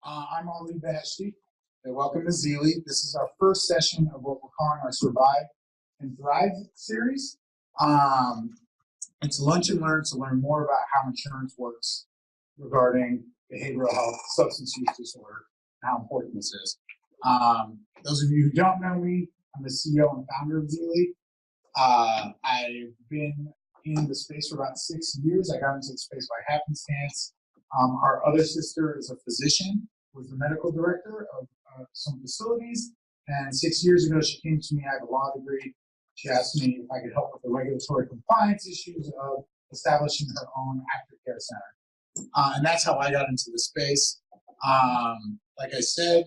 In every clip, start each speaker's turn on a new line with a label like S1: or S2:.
S1: I'm Beheshti, and welcome to Zealie. This is our first session of what we're calling our Survive and Thrive series. It's lunch and learn to learn more about how insurance works regarding behavioral health, substance use disorder, and how important this is. Those of you who don't know me, I'm the CEO and founder of Zealie. I've been in the space for about 6 years. I got into the space by happenstance. Our other sister is a physician, was the medical director of some facilities, and 6 years ago she came to me. I have a law degree. She asked me if I could help with the regulatory compliance issues of establishing her own aftercare center, and that's how I got into the space. Like I said,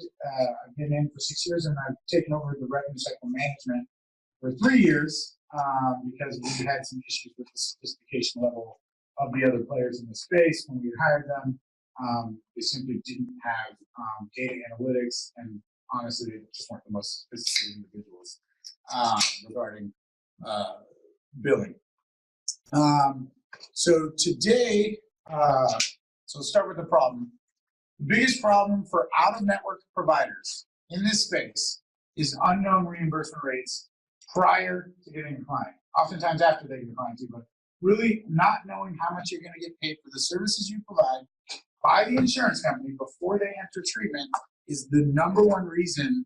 S1: I've been in for 6 years, and I've taken over the revenue cycle management for 3 years because we had some issues with the sophistication level of the other players in the space. When we hired them, they simply didn't have data analytics, and honestly, they just weren't the most sophisticated individuals regarding billing. So today, so let's start with the problem. The biggest problem for out-of-network providers in this space is unknown reimbursement rates prior to getting a client. Oftentimes after they get a client too, but really not knowing how much you're going to get paid for the services you provide by the insurance company before they enter treatment is the number one reason,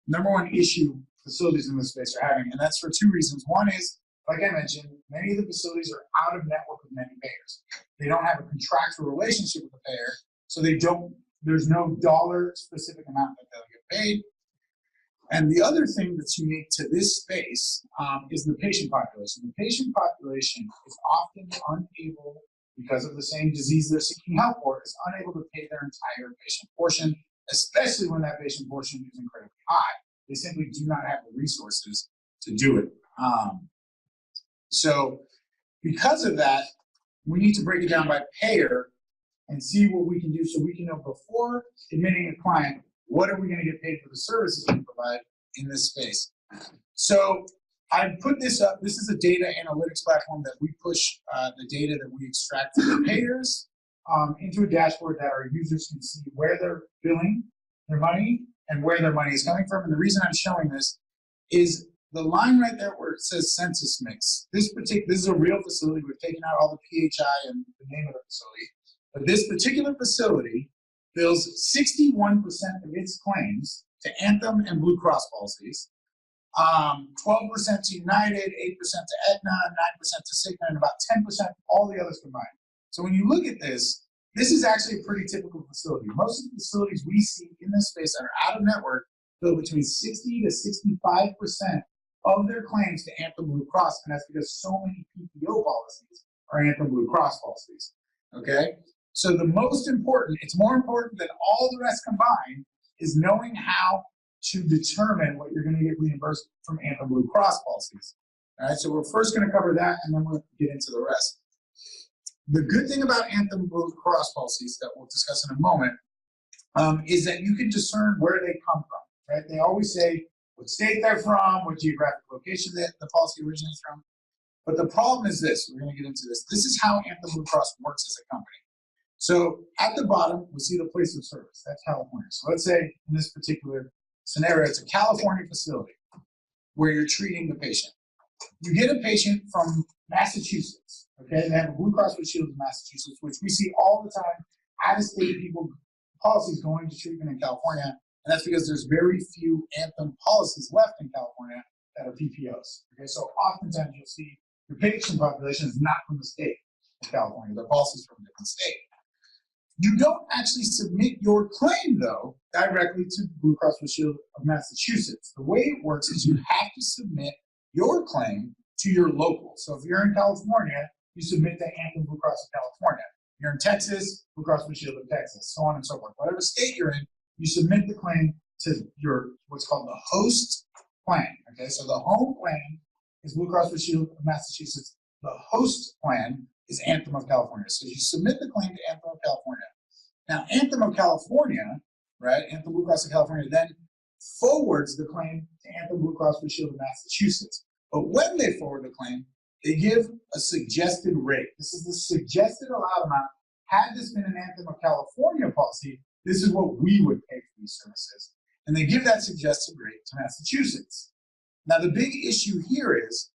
S1: number one issue facilities in this space are having. And that's for two reasons. One is, like I mentioned, many of the facilities are out of network with many payers. They don't have a contractual relationship with the payer, so there's no dollar specific amount that they'll get paid. And the other thing that's unique to this space is the patient population. The patient population is often unable, because of the same disease they're seeking help for, is unable to pay their entire patient portion, especially when that patient portion is incredibly high. They simply do not have the resources to do it. So because of that, we need to break it down by payer and see what we can do so we can know before admitting a client, what are we going to get paid for the services we provide in this space? So I put this up. This is a data analytics platform that we push the data that we extract from the payers into a dashboard that our users can see where they're billing their money and where their money is coming from. And the reason I'm showing this is the line right there where it says census mix. This is a real facility. We've taken out all the PHI and the name of the facility. But this particular facility bills 61% of its claims to Anthem and Blue Cross policies, 12% to United, 8% to Aetna, 9% to Cigna, and about 10% all the others combined. So when you look at this, this is actually a pretty typical facility. Most of the facilities we see in this space that are out of network bill between 60 to 65% of their claims to Anthem Blue Cross, and that's because so many PPO policies are Anthem Blue Cross policies. Okay? So the most important, it's more important than all the rest combined, is knowing how to determine what you're going to get reimbursed from Anthem Blue Cross policies. All right, so we're first going to cover that, and then we'll get into the rest. The good thing about Anthem Blue Cross policies that we'll discuss in a moment is that you can discern where they come from, right? They always say what state they're from, what geographic location that the policy originates from. But the problem is this, we're going to get into this. This is how Anthem Blue Cross works as a company. So at the bottom, we see the place of service. That's California. So let's say in this particular scenario, it's a California facility where you're treating the patient. You get a patient from Massachusetts, okay? They have a Blue Cross Blue Shield in Massachusetts, which we see all the time, out-of-state people, policies going to treatment in California, and that's because there's very few Anthem policies left in California that are PPOs, okay? So oftentimes you'll see your patient population is not from the state of California. Their policies from a different state. You don't actually submit your claim, though, directly to Blue Cross Blue Shield of Massachusetts. The way it works is you have to submit your claim to your local. So if you're in California, you submit to Anthem Blue Cross of California. You're in Texas, Blue Cross Blue Shield of Texas, so on and so forth. Whatever state you're in, you submit the claim to your what's called the host plan. Okay, so the home plan is Blue Cross Blue Shield of Massachusetts. The host plan is Anthem of California. So you submit the claim to Anthem of California. Now, Anthem of California, right, Anthem Blue Cross of California then forwards the claim to Anthem Blue Cross Blue Shield of Massachusetts. But when they forward the claim, they give a suggested rate. This is the suggested allowed amount had this been an Anthem of California policy, this is what we would pay for these services. And they give that suggested rate to Massachusetts. Now, the big issue here is,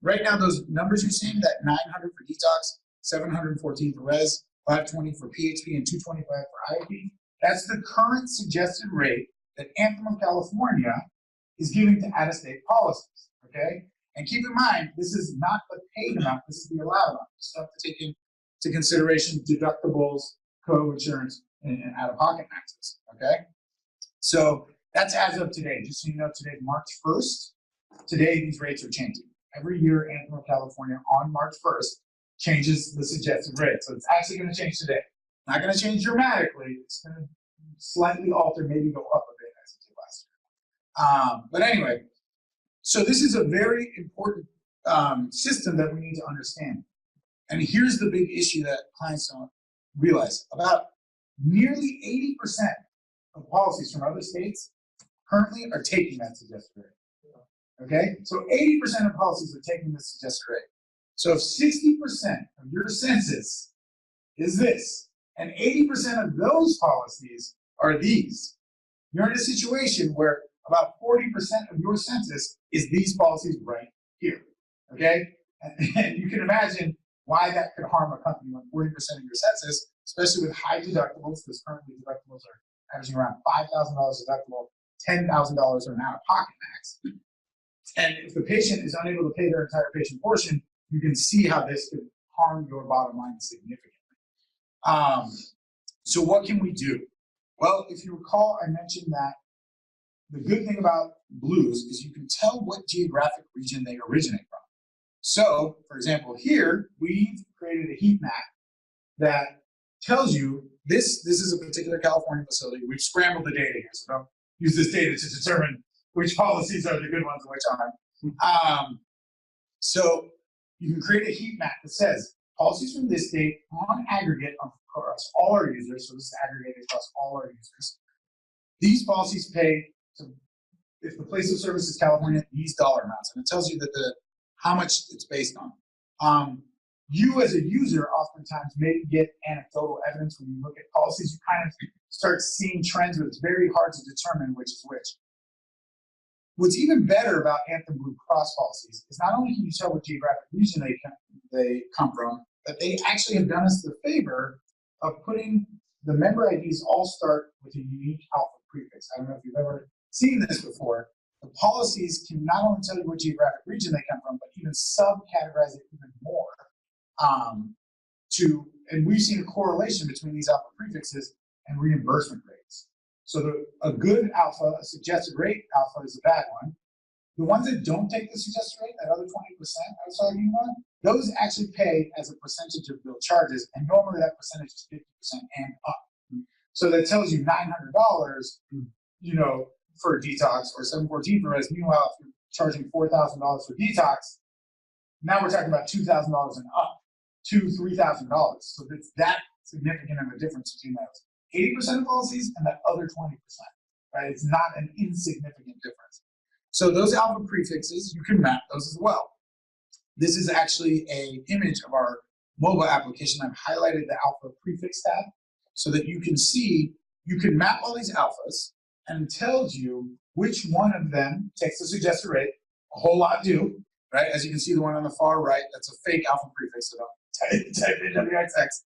S1: right now, those numbers you're seeing, that 900 for detox, 714 for res, 520 for PHP, and 225 for IOP, that's the current suggested rate that Anthem of California is giving to out-of-state policies, okay? And keep in mind, this is not the paid amount, this is the allowed amount. You still have to take into consideration deductibles, co-insurance, and out-of-pocket maxes, okay? So that's as of today. Just so you know, today, March 1st, today these rates are changing. Every year, Anthem of California on March 1st changes the suggested rate. So it's actually going to change today. Not going to change dramatically. It's going to slightly alter, maybe go up a bit as it did last year. But anyway, so this is a very important system that we need to understand. And here's the big issue that clients don't realize. About nearly 80% of policies from other states currently are taking that suggested rate. Okay? So 80% of policies are taking this suggested rate. So if 60% of your census is this, and 80% of those policies are these, you're in a situation where about 40% of your census is these policies right here. Okay? And you can imagine why that could harm a company when 40% of your census, especially with high deductibles, because currently deductibles are averaging around $5,000 deductible, $10,000 are an out-of-pocket max. And if the patient is unable to pay their entire patient portion, you can see how this could harm your bottom line significantly. So what can we do? Well, if you recall, I mentioned that the good thing about blues is you can tell what geographic region they originate from. So, for example, here, we've created a heat map that tells you this is a particular California facility. We've scrambled the data here, so don't use this data to determine which policies are the good ones and which aren't. So you can create a heat map that says policies from this state on aggregate across all our users, so this is aggregated across all our users. These policies pay, if the place of service is California, these dollar amounts, and it tells you that how much it's based on. You as a user oftentimes maybe get anecdotal evidence when you look at policies. You kind of start seeing trends, but it's very hard to determine which is which. What's even better about Anthem Blue Cross policies is not only can you tell what geographic region they come from, but they actually have done us the favor of putting the member IDs all start with a unique alpha prefix. I don't know if you've ever seen this before. The policies can not only tell you what geographic region they come from, but even subcategorize it even more. And we've seen a correlation between these alpha prefixes and reimbursement rates. So a good alpha, a suggested rate alpha is a bad one. The ones that don't take the suggested rate, that other 20% I was talking about, those actually pay as a percentage of bill charges, and normally that percentage is 50% and up. So that tells you $900, for detox, or 714 for res. Meanwhile, if you're charging $4,000 for detox, now we're talking about $2,000 and up, $3,000. So it's that significant of a difference between those 80% of policies and that other 20%, right? It's not an insignificant difference. So those alpha prefixes, you can map those as well. This is actually an image of our mobile application. I've highlighted the alpha prefix tab so that you can see, you can map all these alphas and it tells you which one of them takes the suggested rate. A whole lot do, right? As you can see, the one on the far right, that's a fake alpha prefix, so don't type in WXX.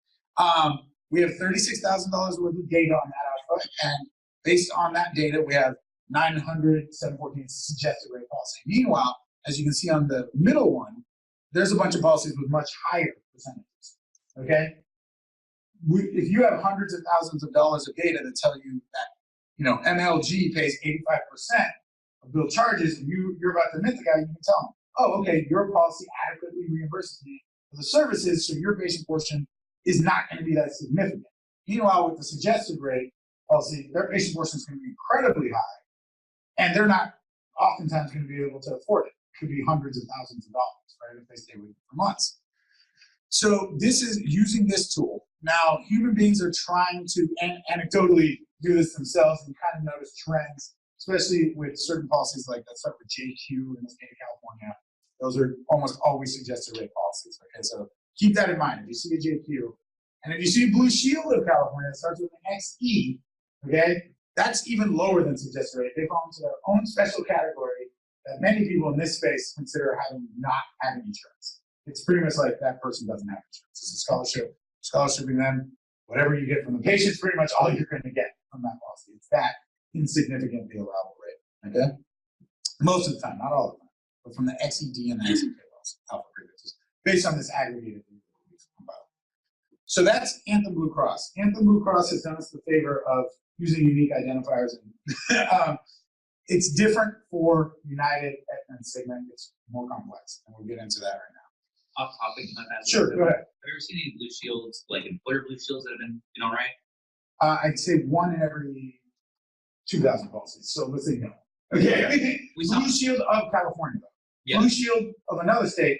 S1: We have $36,000 worth of data on that alpha, and based on that data, we have 900, 714 suggested rate policy. Meanwhile, as you can see on the middle one, there's a bunch of policies with much higher percentages, okay? If you have hundreds of thousands of dollars of data that tell you that, MLG pays 85% of bill charges, and you're about to admit the guy, you can tell him, oh, okay, your policy adequately reimburses me for the services, so your patient portion is not going to be that significant. Meanwhile, with the suggested rate policy, their patient portion is going to be incredibly high, and they're not oftentimes going to be able to afford it. It could be hundreds of thousands of dollars, right, if they stay with you for months. So this is using this tool. Now, human beings are trying to anecdotally do this themselves and kind of notice trends, especially with certain policies like that start with JQ in the state of California. Those are almost always suggested rate policies. Okay, so keep that in mind. If you see a JQ, And if you see Blue Shield of California, it starts with an XE, okay? That's even lower than suggested rate. They fall into their own special category that many people in this space consider not having insurance. It's pretty much like that person doesn't have insurance. It's a scholarship. Scholarshiping them, whatever you get from the patient is pretty much all you're going to get from that policy. It's that insignificant the allowable rate, okay? Most of the time, not all the time, but from the XED and the XEK policy, alpha prefixes, based on this aggregated data that we've compiled. So that's Anthem Blue Cross. Anthem Blue Cross has done us the favor of using unique identifiers. And it's different for United, Aetna, and Cigna. It's more complex, and we'll get into that right now.
S2: Off topic, can I ask?
S1: Sure, go ahead.
S2: Have you ever seen any Blue Shields, like employer Blue Shields that have been all right?
S1: I'd say 1 in every 2,000 policies. So let's say no. Okay. Blue Shield of California, though. Yeah. Blue Shield of another state,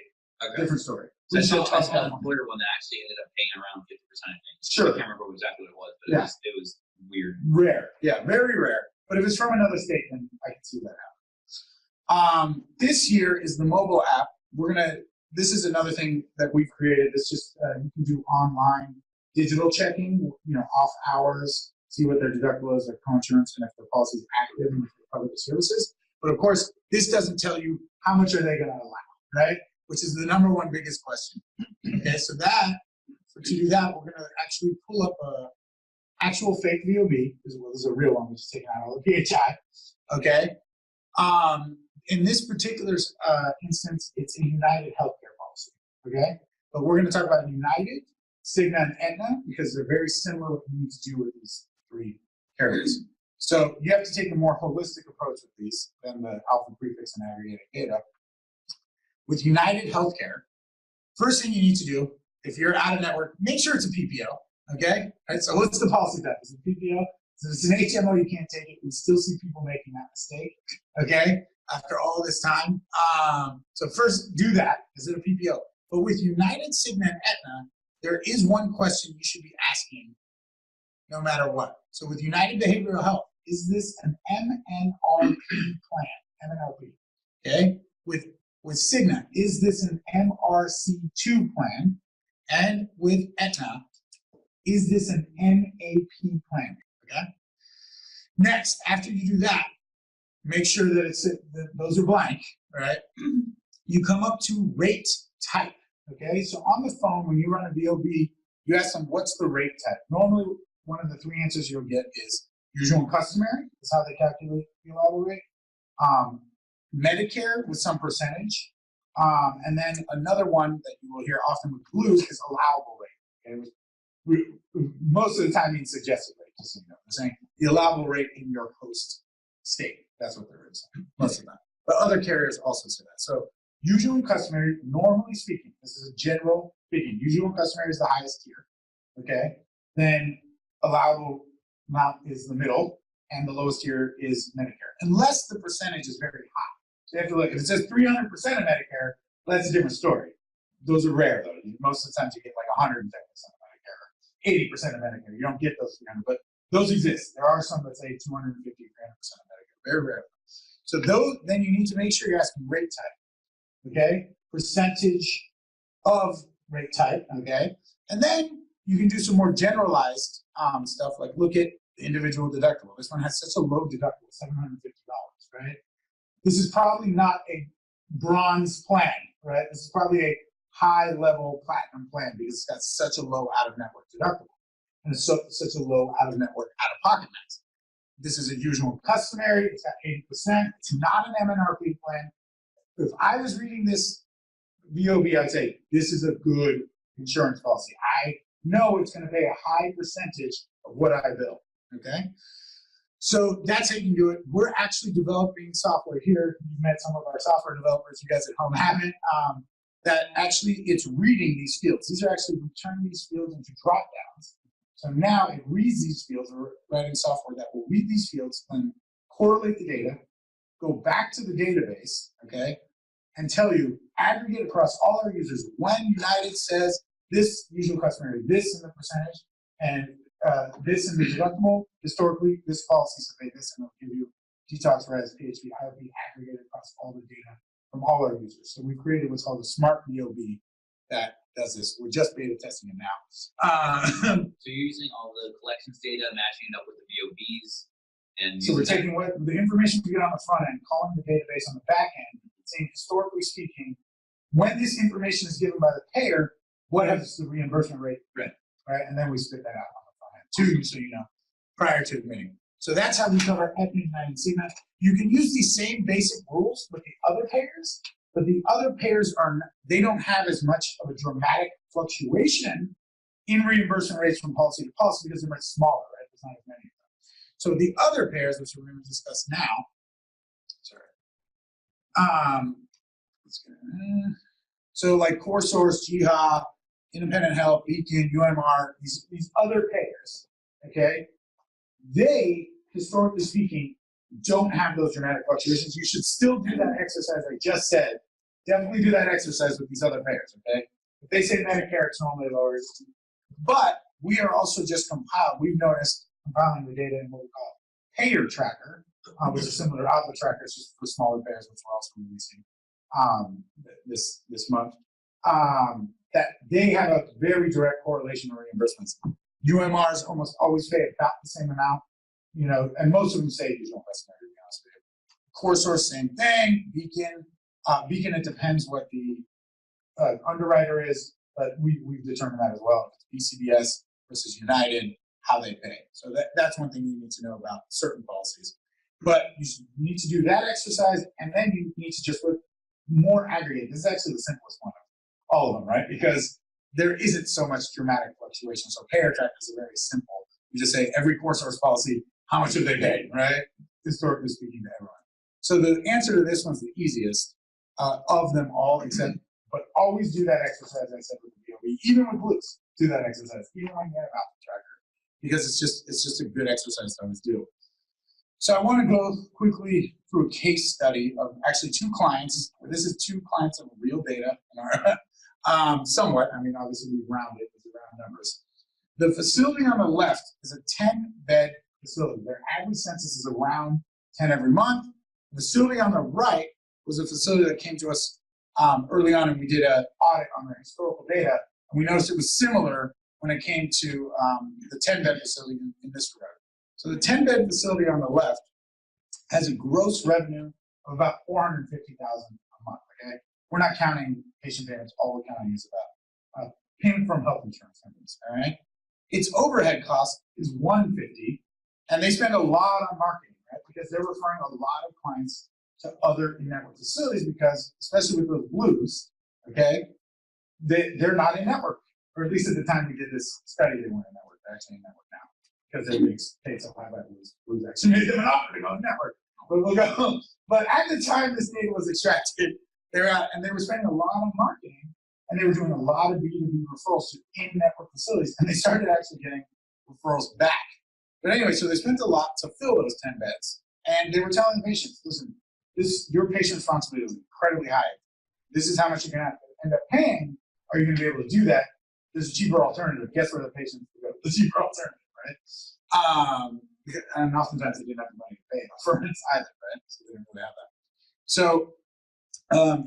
S1: different story.
S2: So I saw an employer one that actually ended up paying around 50% of things.
S1: Sure.
S2: I can't remember exactly what it was, but it was weird.
S1: Rare. Yeah, very rare. But if it's from another state, then I can see that happen. This year is the mobile app. This is another thing that we've created. It's just, you can do online digital checking, off hours, see what their deductible is, their co-insurance, and if their policy is active and if they cover the services. But of course, this doesn't tell you how much are they going to allow, right? Which is the number one biggest question. Okay, so to do that, we're going to actually pull up a actual fake VOB, because this is a real one, we're just taking out all the PHI, okay? In this particular instance, it's a United healthcare policy, okay? But we're going to talk about United, Cigna, and Aetna, because they're very similar what you need to do with these 3 carriers. So you have to take a more holistic approach with these than the alpha prefix and aggregated data. With United Healthcare, first thing you need to do, if you're out of network, make sure it's a PPO, okay? Right, so what's the policy type? Is it PPO? So it's an HMO, you can't take it. We still see people making that mistake, okay? After all this time. So first do that. Is it a PPO? But with United, Cigna, and Aetna, there is one question you should be asking no matter what. So with United Behavioral Health, is this an MNRP plan? MNRP, okay? With Cigna, is this an MRC2 plan? And with Aetna, is this an MAP plan? Okay. Next, after you do that, make sure that those are blank. All right. You come up to rate type. Okay. So on the phone, when you run a VOB, you ask them what's the rate type. Normally, one of the 3 answers you'll get is usual and customary. That's how they calculate the allowable rate. Medicare with some percentage. And then another one that you will hear often with Blue is allowable rate. Okay? Most of the time means suggested rate, just so you know. They're saying the allowable rate in your host state. That's what there is, most of the time. But other carriers also say that. So usual and customary, normally speaking, this is a general speaking, usual and customary is the highest tier, okay? Then allowable amount is the middle, and the lowest tier is Medicare, unless the percentage is very high. So you have to look, if it says 300% of Medicare, that's a different story. Those are rare, though. Most of the times you get like 110% of Medicare, 80% of Medicare. You don't get those 300, but those exist. There are some that say 250, 300% of Medicare. Very rare. So then you need to make sure you're asking rate type, okay? Percentage of rate type, okay? And then you can do some more generalized stuff, like look at the individual deductible. This one has such a low deductible, $750, right? This is probably not a bronze plan, right? This is probably a high-level platinum plan because it's got such a low out-of-network deductible and it's such a low out-of-network out-of-pocket max. This is a usual and customary. It's got 80%. It's not an MNRP plan. If I was reading this VOB, I'd say this is a good insurance policy. I know it's going to pay a high percentage of what I bill, okay? So that's how you can do it. We're actually developing software here. You've met some of our software developers. You guys at home haven't. That actually it's reading these fields. These are actually returning these fields into drop-downs. So now it reads these fields. We're writing software that will read these fields and correlate the data, go back to the database, okay, and tell you, aggregate across all our users, when United says this usual customary, this in the percentage, and this in the deductible, historically, this policy should pay this, and it'll give you detox, res, PHP, IOP aggregated across all the data from all our users. So we created what's called a smart VOB that does this. We're just beta testing it now.
S2: So you're using all the collections data, matching it up with the VOBs, and
S1: So we're taking what the information we get on the front end, calling the database on the back end, saying historically speaking, when this information is given by the payer, what has the reimbursement rate been, right? And then we spit that out on the front end too, so you know, prior to admitting. So that's how we cover Aetna and Cigna. You can use these same basic rules with the other payers, but the other payers they don't have as much of a dramatic fluctuation in reimbursement rates from policy to policy because they're much smaller, right? There's not as many of them. So the other payers, which we're going to discuss now, so like Core Source, GHA, Independent Health, Beacon, UMR, these other payers, okay, they, historically speaking, don't have those dramatic fluctuations. You should still do that exercise I just said. Definitely do that exercise with these other payers, okay? If they say Medicare, it's normally lower. But we are also just we've noticed compiling the data in what we call payer tracker, which is similar to outlet trackers just for smaller payers, which we're also releasing this month, that they have a very direct correlation to reimbursements. UMRs almost always pay about the same amount, you know, and most of them say use no best measure, to be honest with you. Core Source, same thing. Beacon, it depends what the underwriter is, but we've determined that as well. BCBS versus United, how they pay. So that's one thing you need to know about certain policies. But you need to do that exercise, and then you need to just look more aggregate. This is actually the simplest one of all of them, right? Because there isn't so much dramatic fluctuation. So payer trackers are very simple. You just say every Core Source policy, how much have they paid, right? Historically speaking to everyone. So the answer to this one's the easiest of them all, but always do that exercise I said with the VOB, even with Blues. Do that exercise, even when you have outlet tracker, because it's just a good exercise to always do. So I want to go quickly through a case study of actually two clients. This is two clients of real data in our somewhat. I mean, obviously we round it with round numbers. The facility on the left is a 10-bed facility. Their average census is around 10 every month. The facility on the right was a facility that came to us early on, and we did an audit on their historical data, and we noticed it was similar when it came to the 10-bed facility in this regard. So the 10-bed facility on the left has a gross revenue of about $450,000 a month. Okay, we're not counting patient payments. All we're counting is about payment from health insurance companies. All right, its overhead cost is $150,000, and they spend a lot on marketing, right? Because they're referring a lot of clients to other in-network facilities because, especially with those Blues, okay, they're not in network, or at least at the time we did this study, they weren't in network. They're actually in network now because they're being paid so high by Blues. Blues actually made them an offer to go in network. But we'll go. But at the time this data was extracted, they're out, and they were spending a lot on marketing, and they were doing a lot of B2B referrals to in-network facilities, and they started actually getting referrals back. But anyway, so they spent a lot to fill those 10 beds, and they were telling patients, listen, your patient responsibility is incredibly high. This is how much you're going to have to end up paying. Are you going to be able to do that? There's a cheaper alternative. Guess where the patients go? The cheaper alternative, right? And oftentimes they didn't have the money to pay for it either, right? So they didn't really have that. So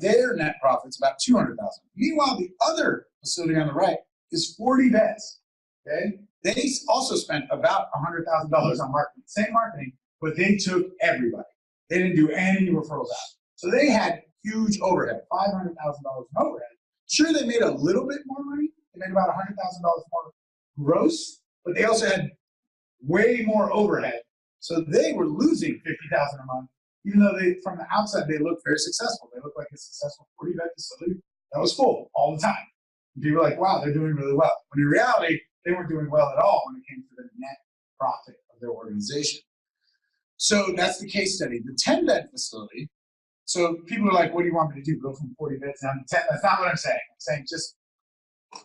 S1: their net profit's about $200,000. Meanwhile, the other facility on the right is 40 beds. Okay, they also spent about $100,000 on marketing. Same marketing, but they took everybody. They didn't do any referrals out. So they had huge overhead, $500,000 in overhead. Sure, they made a little bit more money. They made about $100,000 more gross, but they also had way more overhead. So they were losing $50,000 a month, even though from the outside, they looked very successful. They looked like a successful 40-bed facility that was full all the time. And people were like, wow, they're doing really well. When in reality, they weren't doing well at all when it came to the net profit of their organization. So that's the case study. The 10-bed facility, so people are like, what do you want me to do? Go from 40 beds down to 10? That's not what I'm saying. I'm saying just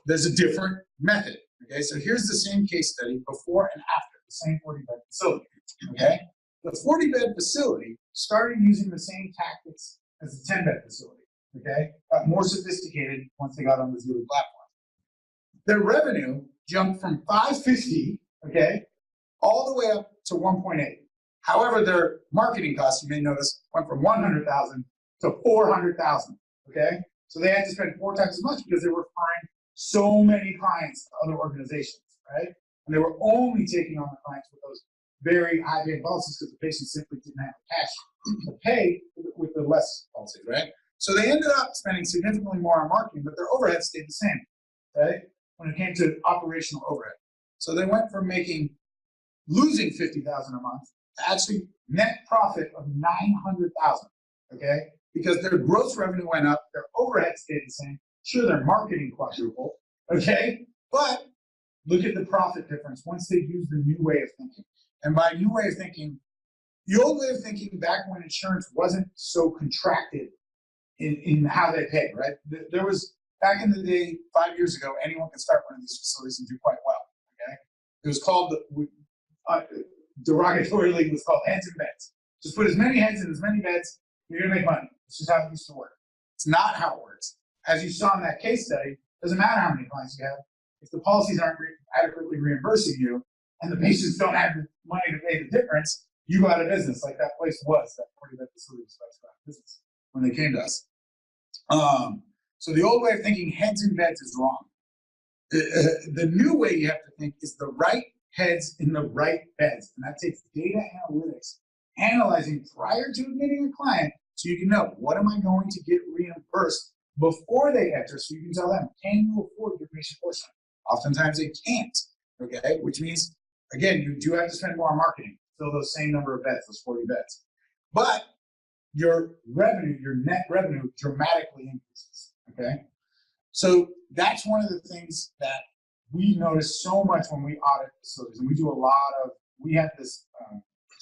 S1: there's a different method. Okay, so here's the same case study before and after the same 40-bed facility. Okay, the 40-bed facility started using the same tactics as the 10-bed facility. Okay, got more sophisticated once they got on the Zealie platform. Their revenue jumped from $550, okay, all the way up to $1.8. However, their marketing costs, you may notice, went from $100,000 to $400,000. Okay, So they had to spend 4 times as much because they were referring so many clients to other organizations, right? And they were only taking on the clients with those very high paying policies because the patients simply didn't have the cash to pay with the less policies, right? So they ended up spending significantly more on marketing, but their overhead stayed the same, right? When it came to operational overhead. So they went from losing $50,000 a month to actually net profit of $900,000, okay? Because their gross revenue went up, their overhead stayed the same. Sure, their marketing quadrupled, okay? But look at the profit difference once they used the new way of thinking. And by new way of thinking, the old way of thinking back when insurance wasn't so contracted in how they paid, right? There was, back in the day, 5 years ago, anyone could start one of these facilities and do quite well, okay? It was called, derogatorily, it was called heads and beds. Just put as many heads in as many beds, you're gonna make money. It's just how it used to work. It's not how it works. As you saw in that case study, doesn't matter how many clients you have, if the policies aren't adequately reimbursing you and the patients don't have the money to pay the difference, you go out of business, like that place was, that 40-bed facility was about to go out of business when they came to us. So the old way of thinking heads in beds is wrong. The new way you have to think is the right heads in the right beds. And that takes data analytics, analyzing prior to admitting a client so you can know, what am I going to get reimbursed before they enter, so you can tell them, can you afford your patient portion? Oftentimes they can't, okay? Which means, again, you do have to spend more on marketing, fill those same number of beds, those 40 beds. But your revenue, your net revenue dramatically increases, okay? So that's one of the things that we notice so much when we audit facilities, and we do we have this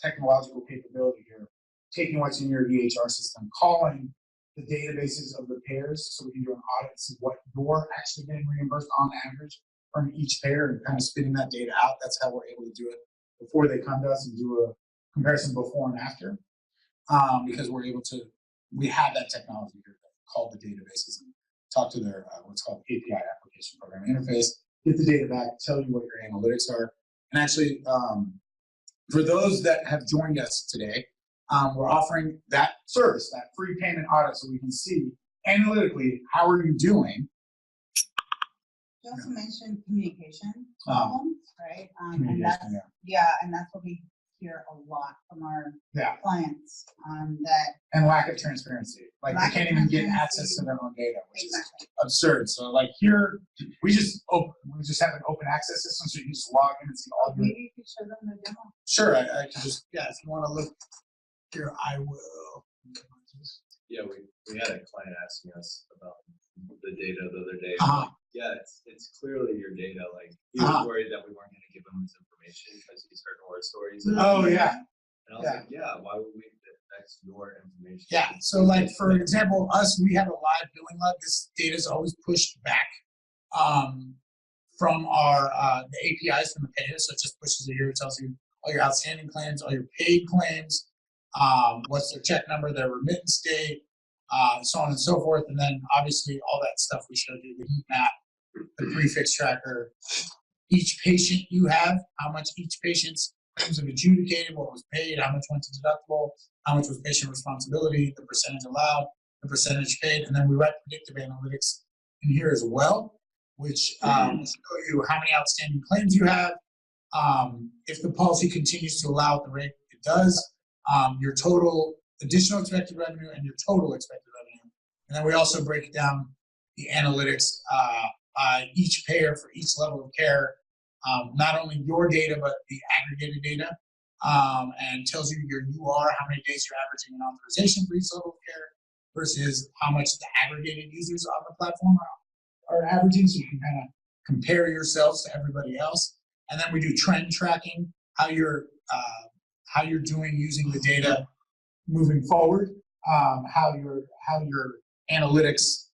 S1: technological capability here, taking what's in your EHR system, calling the databases of the payers so we can do an audit and see what you're actually getting reimbursed on average from each payer and kind of spitting that data out. That's how we're able to do it before they come to us and do a comparison before and after, because we have that technology here that call the databases and talk to their what's called API, application program interface, get the data back, tell you what your analytics are. And actually, for those that have joined us today, we're offering that service, that free payment audit, so we can see analytically how are you doing.
S3: You also mentioned communication problems, right? And that's and that's what we hear a lot from our clients
S1: and lack of transparency. Like they can't even get access to their own data, which is absurd. So like here, we just have an open access system, so you can just log in and see all your.
S3: Maybe you could show them the demo.
S1: Sure, I can just if you want to look here, I will.
S4: Yeah, we had a client asking us about the data the other day. Yeah, it's clearly your data. Like he was worried that we weren't going to give him his information because he's heard horror stories.
S1: Oh yeah.
S4: And I was like, yeah, why would we? That's your information.
S1: Yeah. So like for example, we have a live billing log. This data is always pushed back from our the APIs from the payer. So it just pushes it here. It tells you all your outstanding claims, all your paid claims, what's their check number, their remittance date, so on and so forth. And then obviously all that stuff we showed you, the heat map, the prefix tracker, each patient you have, how much each patient's claims have adjudicated, what was paid, how much went to deductible, how much was patient responsibility, the percentage allowed, the percentage paid, and then we write predictive analytics in here as well, which will show you how many outstanding claims you have, if the policy continues to allow at the rate it does, your total additional expected revenue and your total expected revenue. And then we also break down the analytics each payer for each level of care, not only your data, but the aggregated data, and tells you your UR, how many days you're averaging an authorization for each level of care versus how much the aggregated users on the platform are averaging, so you can kind of compare yourselves to everybody else. And then we do trend tracking, how you're doing using the data moving forward, how your analytics,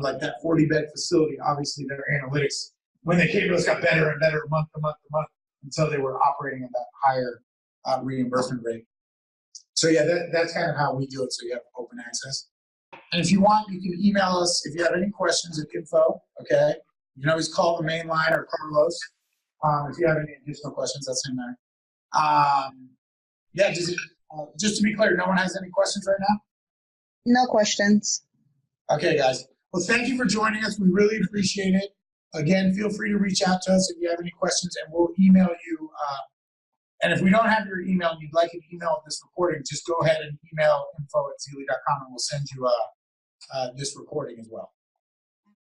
S1: like that 40-bed facility, obviously their analytics, when they came to us, got better and better month to month to month until they were operating at that higher reimbursement rate. So yeah, that's kind of how we do it, so you have open access. And if you want, you can email us if you have any questions at info, okay? You can always call the main line or Carlos if you have any additional questions, that's in there. Yeah, just to be clear, no one has any questions right now?
S3: No questions.
S1: Okay, guys. Well, thank you for joining us. We really appreciate it. Again, feel free to reach out to us if you have any questions, and we'll email you. And if we don't have your email and you'd like an email of this recording, just go ahead and email info@zealie.com and we'll send you this recording as well.